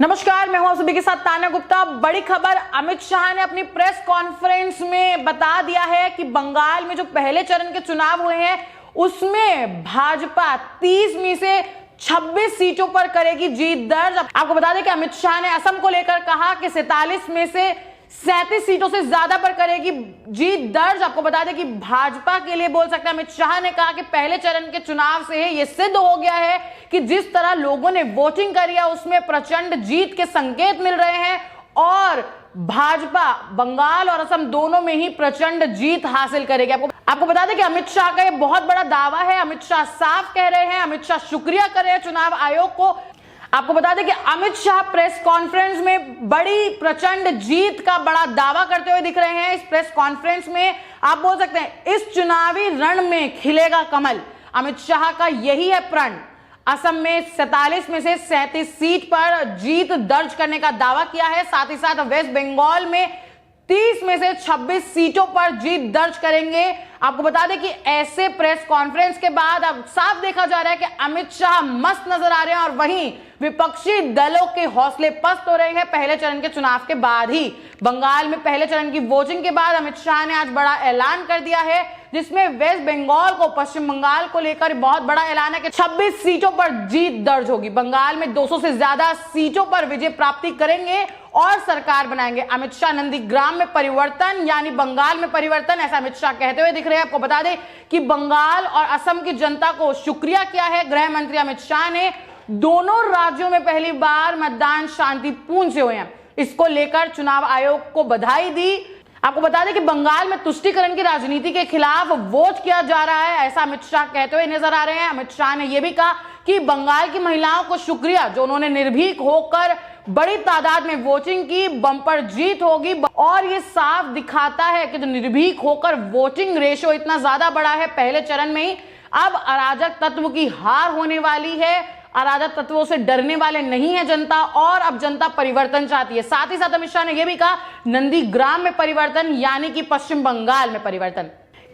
नमस्कार, मैं हूं आप सभी के साथ तान्या गुप्ता। बड़ी खबर, अमित शाह ने अपनी प्रेस कॉन्फ्रेंस में बता दिया है कि बंगाल में जो पहले चरण के चुनाव हुए हैं उसमें भाजपा 30 में से 26 सीटों पर करेगी जीत दर्ज। आपको बता दें कि अमित शाह ने असम को लेकर कहा कि 47 में से 37 सीटों से ज्यादा पर करेगी जीत दर्ज। आपको बता दें कि भाजपा के लिए बोल सकते हैं, अमित शाह ने कहा कि पहले चरण के चुनाव से यह सिद्ध हो गया है कि जिस तरह लोगों ने वोटिंग करी है उसमें प्रचंड जीत के संकेत मिल रहे हैं और भाजपा बंगाल और असम दोनों में ही प्रचंड जीत हासिल करेगी। आपको बता दें कि अमित शाह का यह बहुत बड़ा दावा है। अमित शाह साफ कह रहे हैं, अमित शाह शुक्रिया कर रहे हैं चुनाव आयोग को। आपको बता दें कि अमित शाह प्रेस कॉन्फ्रेंस में बड़ी प्रचंड जीत का बड़ा दावा करते हुए दिख रहे हैं। इस प्रेस कॉन्फ्रेंस में आप बोल सकते हैं इस चुनावी रण में खिलेगा कमल। अमित शाह का यही है प्रण। असम में 47 में से 37 सीट पर जीत दर्ज करने का दावा किया है। साथ ही साथ वेस्ट बंगाल में 30 में से 26 सीटों पर जीत दर्ज करेंगे। आपको बता दें कि ऐसे प्रेस कॉन्फ्रेंस के बाद अब साफ देखा जा रहा है कि अमित शाह मस्त नजर आ रहे हैं और वहीं विपक्षी दलों के हौसले पस्त हो रहे हैं। पहले चरण के चुनाव के बाद ही बंगाल में पहले चरण की वोटिंग के बाद अमित शाह ने आज बड़ा ऐलान कर दिया है, जिसमें वेस्ट बंगाल को, पश्चिम बंगाल को लेकर बहुत बड़ा ऐलान है कि 26 सीटों पर जीत दर्ज होगी। बंगाल में 200 से ज्यादा सीटों पर विजय प्राप्ति करेंगे और सरकार बनाएंगे। अमित शाह नंदीग्राम में परिवर्तन यानी बंगाल में परिवर्तन, ऐसा अमित शाह कहते हुए दिख रहे हैं। आपको बता दें कि बंगाल और असम की जनता को शुक्रिया किया है गृह मंत्री अमित शाह ने। दोनों राज्यों में पहली बार मतदान शांतिपूर्ण से हुए हैं। इसको लेकर चुनाव आयोग को बधाई दी। आपको बता दें कि बंगाल में तुष्टीकरण की राजनीति के खिलाफ वोट किया जा रहा है, ऐसा अमित शाह कहते हुए नजर आ रहे हैं। अमित शाह ने यह भी कहा कि बंगाल की महिलाओं को शुक्रिया जो उन्होंने निर्भीक होकर बड़ी तादाद में वोटिंग की, बम्पर जीत होगी। और ये साफ दिखाता है कि जो निर्भीक होकर वोटिंग रेशियो इतना ज्यादा बढ़ा है पहले चरण में ही, अब अराजक तत्व की हार होने वाली है। अराजक तत्वों से डरने वाले नहीं है जनता और अब जनता परिवर्तन चाहती है। साथ ही साथ अमित शाह ने यह भी कहा नंदीग्राम में परिवर्तन यानी कि पश्चिम बंगाल में परिवर्तन।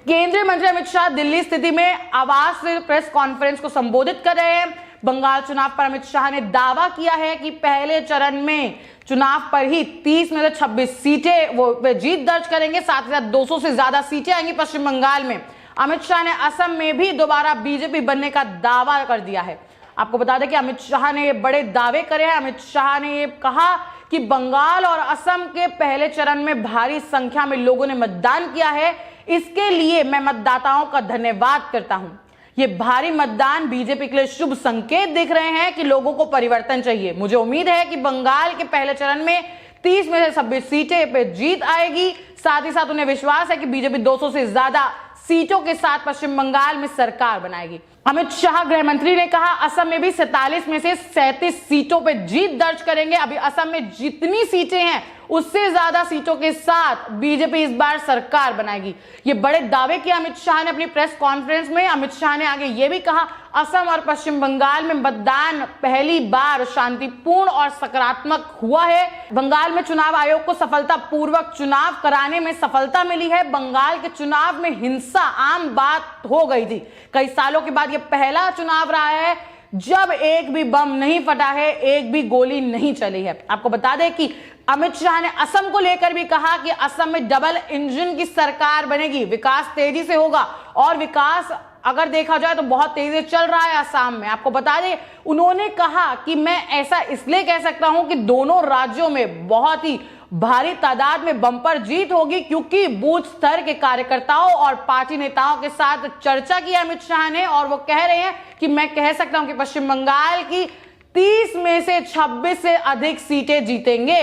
केंद्रीय मंत्री अमित शाह दिल्ली स्थिति में आवास से प्रेस कॉन्फ्रेंस को संबोधित कर रहे हैं। बंगाल चुनाव पर अमित शाह ने दावा किया है कि पहले चरण में चुनाव पर ही 30 में से 26 सीटें वो जीत दर्ज करेंगे। साथ ही साथ 200 से ज्यादा सीटें आएंगी पश्चिम बंगाल में। अमित शाह ने असम में भी दोबारा बीजेपी बनने का दावा कर दिया है। आपको बता दें कि अमित शाह ने ये बड़े दावे करे हैं। अमित शाह ने ये कहा कि बंगाल और असम के पहले चरण में भारी संख्या में लोगों ने मतदान किया है, इसके लिए मैं मतदाताओं का धन्यवाद करता हूं। ये भारी मतदान बीजेपी के लिए शुभ संकेत दिख रहे हैं कि लोगों को परिवर्तन चाहिए। मुझे उम्मीद है कि बंगाल के पहले चरण में 30 में से 26 सीटें पे जीत आएगी। साथ ही साथ उन्हें विश्वास है कि बीजेपी 200 से ज्यादा सीटों के साथ पश्चिम बंगाल में सरकार बनाएगी। अमित शाह गृह मंत्री ने कहा असम में भी 47 में से 37 सीटों पर जीत दर्ज करेंगे। अभी असम में जितनी सीटें हैं उससे ज्यादा सीटों के साथ बीजेपी इस बार सरकार बनाएगी। ये बड़े दावे किए अमित शाह ने अपनी प्रेस कॉन्फ्रेंस में। अमित शाह ने आगे ये भी कहा असम और पश्चिम बंगाल में मतदान पहली बार शांतिपूर्ण और सकारात्मक हुआ है। बंगाल में चुनाव आयोग को सफलतापूर्वक चुनाव कराने में सफलता मिली है। बंगाल के चुनाव में हिंसा आम बात हो गई थी। कई सालों के बाद यह पहला चुनाव रहा है जब एक भी बम नहीं फटा है, एक भी गोली नहीं चली है। आपको बता दें कि अमित शाह ने असम को लेकर भी कहा कि असम में डबल इंजन की सरकार बनेगी, विकास तेजी से होगा और विकास अगर देखा जाए तो बहुत तेजी से चल रहा है असम में। आपको बता दें उन्होंने कहा कि मैं ऐसा इसलिए कह सकता हूं कि दोनों राज्यों में बहुत ही भारी तादाद में बम्पर जीत होगी, क्योंकि बूथ स्तर के कार्यकर्ताओं और पार्टी नेताओं के साथ चर्चा की अमित शाह ने और वो कह रहे हैं कि मैं कह सकता हूं कि पश्चिम बंगाल की 30 में से 26 से अधिक सीटें जीतेंगे।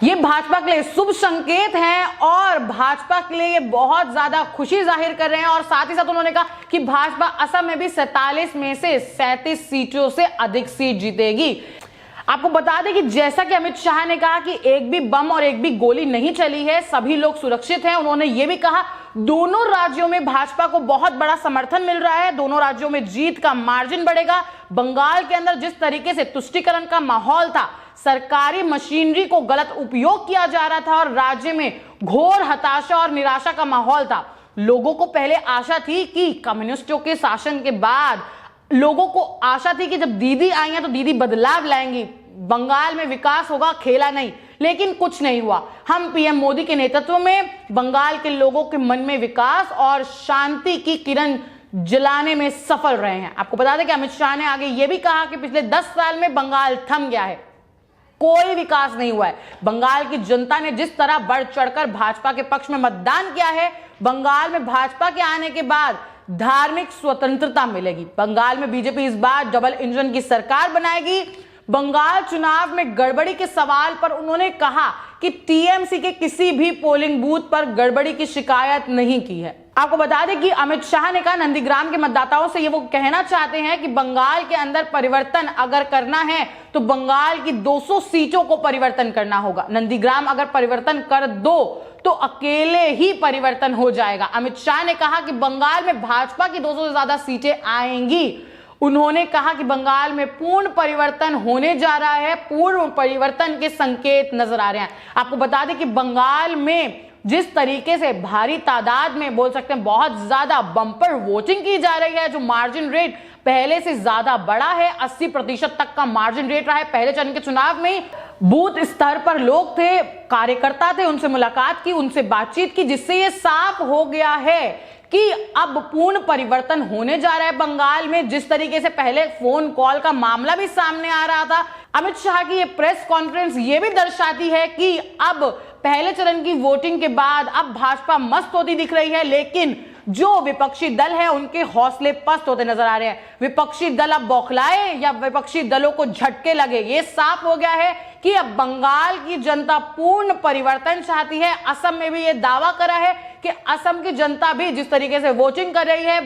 ये भाजपा के लिए शुभ संकेत हैं और भाजपा के लिए ये बहुत ज्यादा खुशी जाहिर कर रहे हैं। और साथ ही साथ उन्होंने कहा कि भाजपा असम में भी 47 में से 37 सीटों से अधिक सीट जीतेगी। आपको बता दें कि जैसा कि अमित शाह ने कहा कि एक भी बम और एक भी गोली नहीं चली है, सभी लोग सुरक्षित हैं। उन्होंने ये भी कहा दोनों राज्यों में भाजपा को बहुत बड़ा समर्थन मिल रहा है, दोनों राज्यों में जीत का मार्जिन बढ़ेगा। बंगाल के अंदर जिस तरीके से तुष्टीकरण का माहौल था, सरकारी मशीनरी को गलत उपयोग किया जा रहा था और राज्य में घोर हताशा और निराशा का माहौल था। लोगों को पहले आशा थी कि कम्युनिस्टों के शासन के बाद लोगों को आशा थी कि जब दीदी आई हैं तो दीदी बदलाव लाएंगी, बंगाल में विकास होगा, खेला नहीं, लेकिन कुछ नहीं हुआ। हम पीएम मोदी के नेतृत्व में बंगाल के लोगों के मन में विकास और शांति की किरण जलाने में सफल रहे हैं। आपको बता दें कि अमित शाह ने आगे यह भी कहा कि पिछले 10 साल में बंगाल थम गया है, कोई विकास नहीं हुआ है। बंगाल की जनता ने जिस तरह बढ़ चढ़कर भाजपा के पक्ष में मतदान किया है, बंगाल में भाजपा के आने के बाद धार्मिक स्वतंत्रता मिलेगी। बंगाल में बीजेपी इस बार डबल इंजन की सरकार बनाएगी। बंगाल चुनाव में गड़बड़ी के सवाल पर उन्होंने कहा कि टीएमसी के किसी भी पोलिंग बूथ पर गड़बड़ी की शिकायत नहीं की है। आपको बता दें कि अमित शाह ने कहा नंदीग्राम के मतदाताओं से ये वो कहना चाहते हैं कि बंगाल के अंदर परिवर्तन अगर करना है तो बंगाल की 200 सीटों को परिवर्तन करना होगा। नंदीग्राम अगर परिवर्तन कर दो तो अकेले ही परिवर्तन हो जाएगा। अमित शाह ने कहा कि बंगाल में भाजपा की 200 से ज्यादा सीटें आएंगी। उन्होंने कहा कि बंगाल में पूर्ण परिवर्तन होने जा रहा है, पूर्ण परिवर्तन के संकेत नजर आ रहे हैं। आपको बता दें कि बंगाल में जिस तरीके से भारी तादाद में बोल सकते हैं बहुत ज्यादा बम्पर वोटिंग की जा रही है, जो मार्जिन रेट पहले से ज्यादा बड़ा है, 80% तक का मार्जिन रेट रहा है। पहले चरण के चुनाव में बूथ स्तर पर लोग थे, कार्यकर्ता थे, उनसे मुलाकात की, उनसे बातचीत की, जिससे ये साफ हो गया है कि अब पूर्ण परिवर्तन होने जा रहा है बंगाल में। जिस तरीके से पहले फोन कॉल का मामला भी सामने आ रहा था, अमित शाह की ये प्रेस कॉन्फ्रेंस ये भी दर्शाती है कि अब पहले चरण की वोटिंग के बाद अब भाजपा मस्त होती दिख रही है, लेकिन जो विपक्षी दल है उनके हौसले पस्त होते नजर आ रहे हैं। विपक्षी दल अब बौखलाए या विपक्षी दलों को झटके लगे, ये साफ हो गया है कि अब बंगाल की जनता पूर्ण परिवर्तन चाहती है। असम में भी ये दावा करा है कि असम की जनता भी जिस तरीके से वोटिंग कर रही है,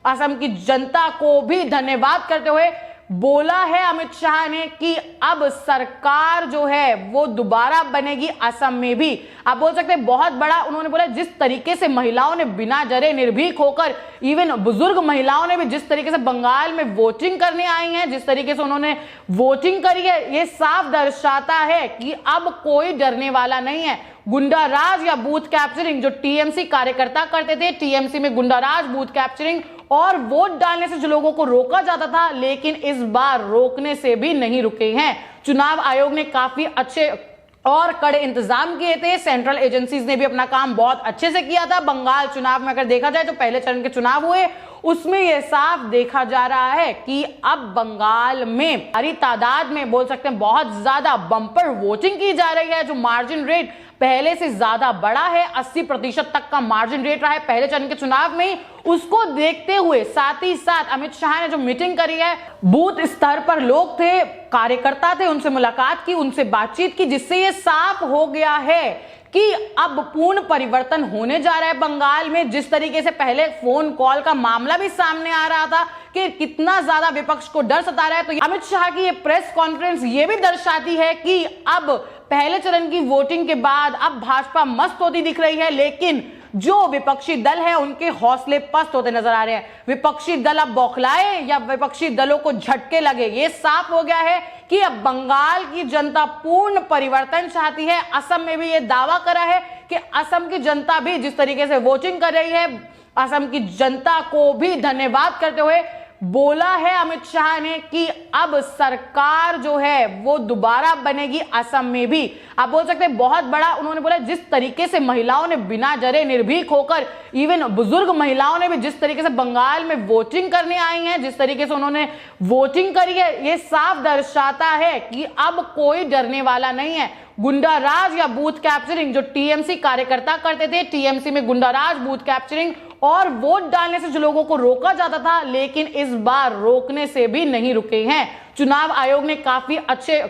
असम की जनता को भी धन्यवाद करते हुए बोला है अमित शाह ने कि अब सरकार जो है वो दोबारा बनेगी असम में भी। आप बोल सकते हैं बहुत बड़ा उन्होंने बोला, जिस तरीके से महिलाओं ने बिना डरे निर्भीक होकर, इवन बुजुर्ग महिलाओं ने भी जिस तरीके से बंगाल में वोटिंग करने आई हैं, जिस तरीके से उन्होंने वोटिंग करी है, ये साफ दर्शाता है कि अब कोई डरने वाला नहीं है। गुंडा राज या बूथ कैप्चरिंग जो टीएमसी कार्यकर्ता करते थे, टीएमसी में गुंडा राज, बूथ कैप्चरिंग और वोट डालने से जो लोगों को रोका जाता था, लेकिन इस बार रोकने से भी नहीं रुके हैं। चुनाव आयोग ने काफी अच्छे और कड़े इंतजाम किए थे। सेंट्रल एजेंसीज ने भी अपना काम बहुत अच्छे से किया था। बंगाल चुनाव में अगर देखा जाए तो पहले चरण के चुनाव हुए, उसमें यह साफ देखा जा रहा है कि अब बंगाल में भारी तादाद में बोल सकते हैं बहुत ज्यादा बम्पर वोटिंग की जा रही है, जो मार्जिन रेट पहले से ज्यादा बड़ा है, 80% तक का मार्जिन रेट रहा है पहले चरण के चुनाव में। उसको देखते हुए साथ ही साथ अमित शाह ने जो मीटिंग करी है, बूथ स्तर पर लोग थे, कार्यकर्ता थे, उनसे मुलाकात की, उनसे बातचीत की, जिससे ये साफ हो गया है कि अब पूर्ण परिवर्तन होने जा रहा है बंगाल में। जिस तरीके से पहले फोन कॉल का मामला भी सामने आ रहा था कि कितना ज्यादा विपक्ष को डर सता रहा है, तो अमित शाह की ये प्रेस कॉन्फ्रेंस ये भी दर्शाती है कि अब पहले चरण की वोटिंग के बाद अब भाजपा मस्त होती दिख रही है, लेकिन जो विपक्षी दल है उनके हौसले पस्त होते नजर आ रहे हैं। विपक्षी दल अब बौखलाए या विपक्षी दलों को झटके लगे, ये साफ हो गया है कि अब बंगाल की जनता पूर्ण परिवर्तन चाहती है। असम में भी ये दावा करा है कि असम की जनता भी जिस तरीके से वोटिंग कर रही है, असम की जनता को भी धन्यवाद करते हुए बोला है अमित शाह ने कि अब सरकार जो है वो दोबारा बनेगी असम में भी। आप बोल सकते हैं बहुत बड़ा उन्होंने बोला, जिस तरीके से महिलाओं ने बिना डरे निर्भीक होकर, इवन बुजुर्ग महिलाओं ने भी जिस तरीके से बंगाल में वोटिंग करने आई हैं, जिस तरीके से उन्होंने वोटिंग करी है, ये साफ दर्शाता है कि अब कोई डरने वाला नहीं है। गुंडा राज या बूथ कैप्चरिंग जो टीएमसी कार्यकर्ता करते थे, टीएमसी में गुंडा राज, बूथ कैप्चरिंग और वोट डालने से जो लोगों को रोका जाता था, लेकिन इस बार रोकने से भी नहीं रुके हैं। चुनाव आयोग ने काफी अच्छे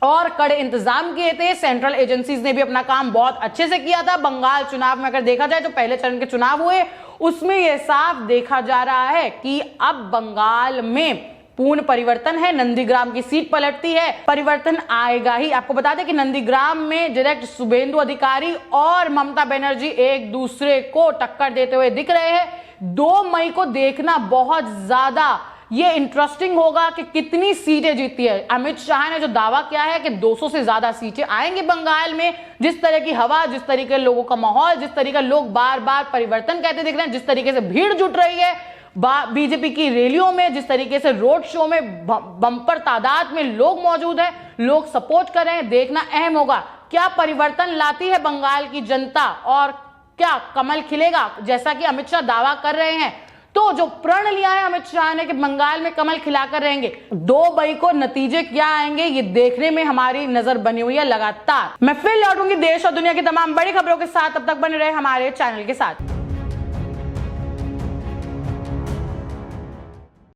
और कड़े इंतजाम किए थे। सेंट्रल एजेंसीज ने भी अपना काम बहुत अच्छे से किया था। बंगाल चुनाव में अगर देखा जाए तो पहले चरण के चुनाव हुए, उसमें यह साफ देखा जा रहा है कि अब बंगाल में पूर्ण परिवर्तन है। नंदीग्राम की सीट पलटती है, परिवर्तन आएगा ही। आपको बता दें कि नंदीग्राम में डायरेक्ट शुभेंदु अधिकारी और ममता बनर्जी एक दूसरे को टक्कर देते हुए दिख रहे हैं। 2 मई को देखना बहुत ज्यादा ये इंटरेस्टिंग होगा कि कितनी सीटें जीतती है। अमित शाह ने जो दावा किया है कि 200 से ज्यादा सीटें आएंगी बंगाल में, जिस तरह की हवा, जिस तरीके लोगों का माहौल, जिस तरीके लोग बार बार परिवर्तन कहते दिख रहे हैं, जिस तरीके से भीड़ जुट रही है, बीजेपी की रैलियों में, जिस तरीके से रोड शो में बम्पर तादाद में लोग मौजूद हैं, लोग सपोर्ट कर रहे हैं, देखना अहम होगा क्या परिवर्तन लाती है बंगाल की जनता और क्या कमल खिलेगा, जैसा कि अमित शाह दावा कर रहे हैं। तो जो प्रण लिया है अमित शाह ने कि बंगाल में कमल खिलाकर रहेंगे, 2 मई को नतीजे क्या आएंगे ये देखने में हमारी नजर बनी हुई है लगातार। मैं फिर लौटूंगी देश और दुनिया की तमाम बड़ी खबरों के साथ, तब तक बने रहे हमारे चैनल के साथ।